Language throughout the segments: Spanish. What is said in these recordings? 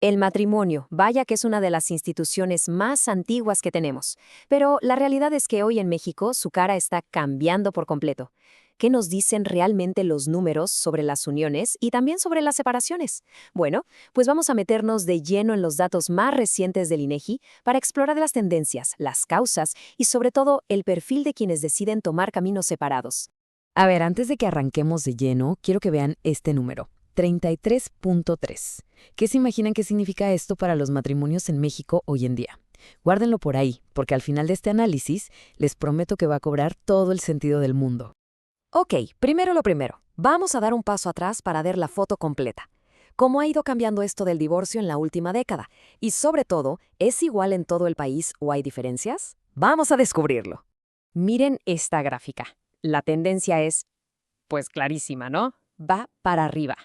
El matrimonio, vaya que es una de las instituciones más antiguas que tenemos, pero la realidad es que hoy en México su cara está cambiando por completo. ¿Qué nos dicen realmente los números sobre las uniones y también sobre las separaciones? Bueno, pues vamos a meternos de lleno en los datos más recientes del INEGI para explorar las tendencias, las causas y sobre todo el perfil de quienes deciden tomar caminos separados. A ver, antes de que arranquemos de lleno, quiero que vean este número, 33.3. ¿Qué se imaginan que significa esto para los matrimonios en México hoy en día? Guárdenlo por ahí, porque al final de este análisis les prometo que va a cobrar todo el sentido del mundo. Ok, primero lo primero. Vamos a dar un paso atrás para ver la foto completa. ¿Cómo ha ido cambiando esto del divorcio en la última década? Y sobre todo, ¿es igual en todo el país o hay diferencias? Vamos a descubrirlo. Miren esta gráfica. La tendencia es, pues clarísima, ¿no? Va para arriba.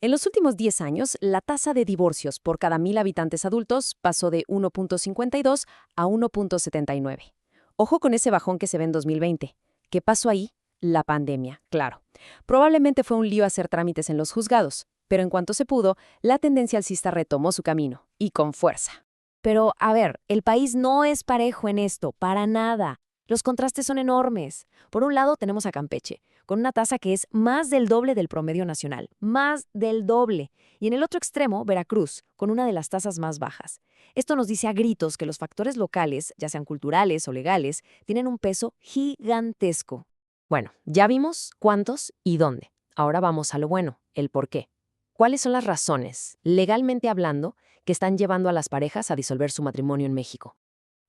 En los últimos 10 años, la tasa de divorcios por cada 1.000 habitantes adultos pasó de 1.52 a 1.79. Ojo con ese bajón que se ve en 2020. ¿Qué pasó ahí? La pandemia, claro. Probablemente fue un lío hacer trámites en los juzgados, pero en cuanto se pudo, la tendencia alcista retomó su camino, y con fuerza. Pero, a ver, el país no es parejo en esto, para nada. Los contrastes son enormes. Por un lado tenemos a Campeche, con una tasa que es más del doble del promedio nacional, más del doble. Y en el otro extremo, Veracruz, con una de las tasas más bajas. Esto nos dice a gritos que los factores locales, ya sean culturales o legales, tienen un peso gigantesco. Bueno, ya vimos cuántos y dónde. Ahora vamos a lo bueno, el por qué. ¿Cuáles son las razones, legalmente hablando, que están llevando a las parejas a disolver su matrimonio en México?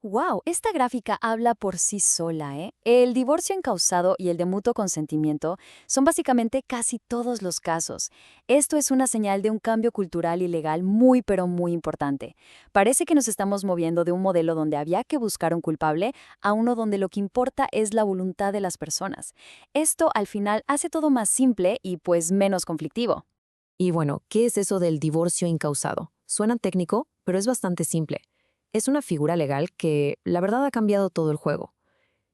Wow, esta gráfica habla por sí sola, ¿eh? El divorcio encausado y el de mutuo consentimiento son básicamente casi todos los casos. Esto es una señal de un cambio cultural y legal muy pero muy importante. Parece que nos estamos moviendo de un modelo donde había que buscar un culpable a uno donde lo que importa es la voluntad de las personas. Esto al final hace todo más simple y pues menos conflictivo. Y bueno, ¿qué es eso del divorcio incausado? Suena técnico, pero es bastante simple. Es una figura legal que, la verdad, ha cambiado todo el juego.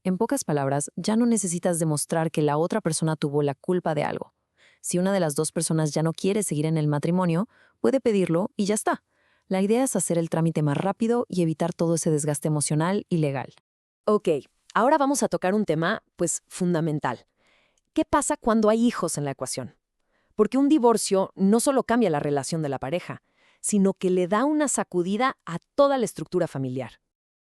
En pocas palabras, ya no necesitas demostrar que la otra persona tuvo la culpa de algo. Si una de las dos personas ya no quiere seguir en el matrimonio, puede pedirlo y ya está. La idea es hacer el trámite más rápido y evitar todo ese desgaste emocional y legal. Ok, ahora vamos a tocar un tema, pues, fundamental. ¿Qué pasa cuando hay hijos en la ecuación? Porque un divorcio no solo cambia la relación de la pareja, sino que le da una sacudida a toda la estructura familiar.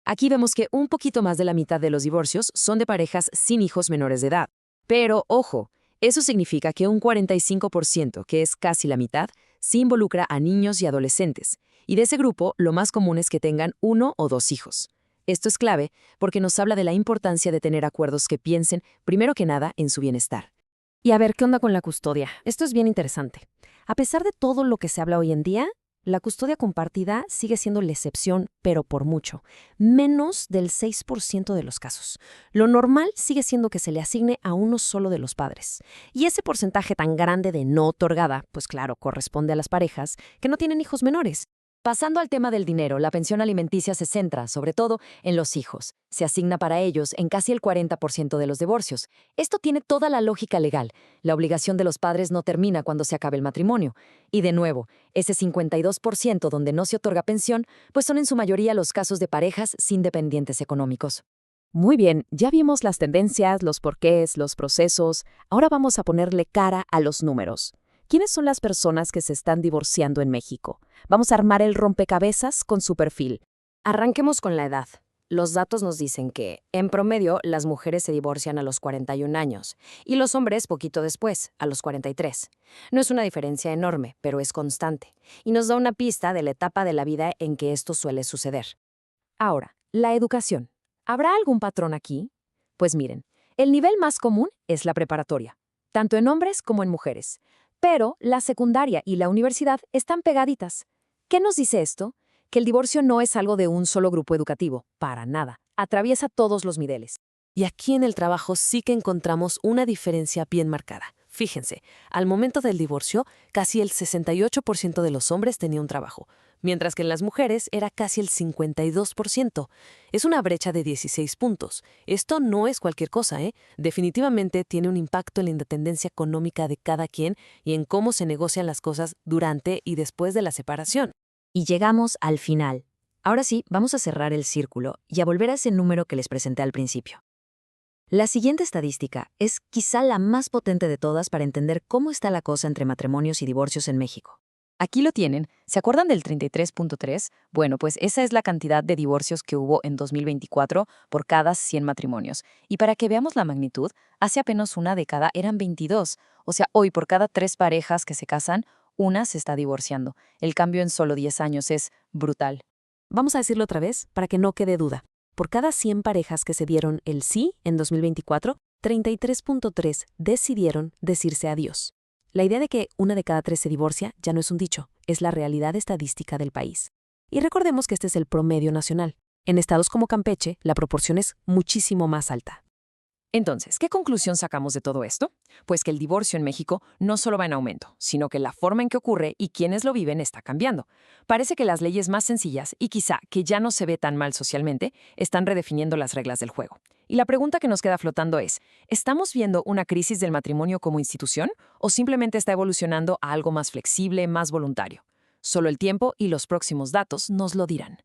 Aquí vemos que un poquito más de la mitad de los divorcios son de parejas sin hijos menores de edad. Pero, ojo, eso significa que un 45%, que es casi la mitad, sí involucra a niños y adolescentes. Y de ese grupo, lo más común es que tengan uno o dos hijos. Esto es clave porque nos habla de la importancia de tener acuerdos que piensen, primero que nada, en su bienestar. Y a ver, ¿qué onda con la custodia? Esto es bien interesante. A pesar de todo lo que se habla hoy en día, la custodia compartida sigue siendo la excepción, pero por mucho. Menos del 6% de los casos. Lo normal sigue siendo que se le asigne a uno solo de los padres. Y ese porcentaje tan grande de no otorgada, pues claro, corresponde a las parejas que no tienen hijos menores. Pasando al tema del dinero, la pensión alimenticia se centra, sobre todo, en los hijos. Se asigna para ellos en casi el 40% de los divorcios. Esto tiene toda la lógica legal. La obligación de los padres no termina cuando se acabe el matrimonio. Y de nuevo, ese 52% donde no se otorga pensión, pues son en su mayoría los casos de parejas sin dependientes económicos. Muy bien, ya vimos las tendencias, los porqués, los procesos. Ahora vamos a ponerle cara a los números. ¿Quiénes son las personas que se están divorciando en México? Vamos a armar el rompecabezas con su perfil. Arranquemos con la edad. Los datos nos dicen que, en promedio, las mujeres se divorcian a los 41 años y los hombres poquito después, a los 43. No es una diferencia enorme, pero es constante y nos da una pista de la etapa de la vida en que esto suele suceder. Ahora, la educación. ¿Habrá algún patrón aquí? Pues miren, el nivel más común es la preparatoria, tanto en hombres como en mujeres. Pero la secundaria y la universidad están pegaditas. ¿Qué nos dice esto? Que el divorcio no es algo de un solo grupo educativo, para nada. Atraviesa todos los niveles. Y aquí en el trabajo sí que encontramos una diferencia bien marcada. Fíjense, al momento del divorcio, casi el 68% de los hombres tenía un trabajo, mientras que en las mujeres era casi el 52%. Es una brecha de 16 puntos. Esto no es cualquier cosa, ¿eh? Definitivamente tiene un impacto en la independencia económica de cada quien y en cómo se negocian las cosas durante y después de la separación. Y llegamos al final. Ahora sí, vamos a cerrar el círculo y a volver a ese número que les presenté al principio. La siguiente estadística es quizá la más potente de todas para entender cómo está la cosa entre matrimonios y divorcios en México. Aquí lo tienen. ¿Se acuerdan del 33.3? Bueno, pues esa es la cantidad de divorcios que hubo en 2024 por cada 100 matrimonios. Y para que veamos la magnitud, hace apenas una década eran 22. O sea, hoy por cada 3 parejas que se casan, una se está divorciando. El cambio en solo 10 años es brutal. Vamos a decirlo otra vez para que no quede duda. Por cada 100 parejas que se dieron el sí en 2024, 33.3 decidieron decirse adiós. La idea de que una de cada 3 se divorcia ya no es un dicho, es la realidad estadística del país. Y recordemos que este es el promedio nacional. En estados como Campeche, la proporción es muchísimo más alta. Entonces, ¿qué conclusión sacamos de todo esto? Pues que el divorcio en México no solo va en aumento, sino que la forma en que ocurre y quienes lo viven está cambiando. Parece que las leyes más sencillas y quizá que ya no se ve tan mal socialmente están redefiniendo las reglas del juego. Y la pregunta que nos queda flotando es, ¿estamos viendo una crisis del matrimonio como institución o simplemente está evolucionando a algo más flexible, más voluntario? Solo el tiempo y los próximos datos nos lo dirán.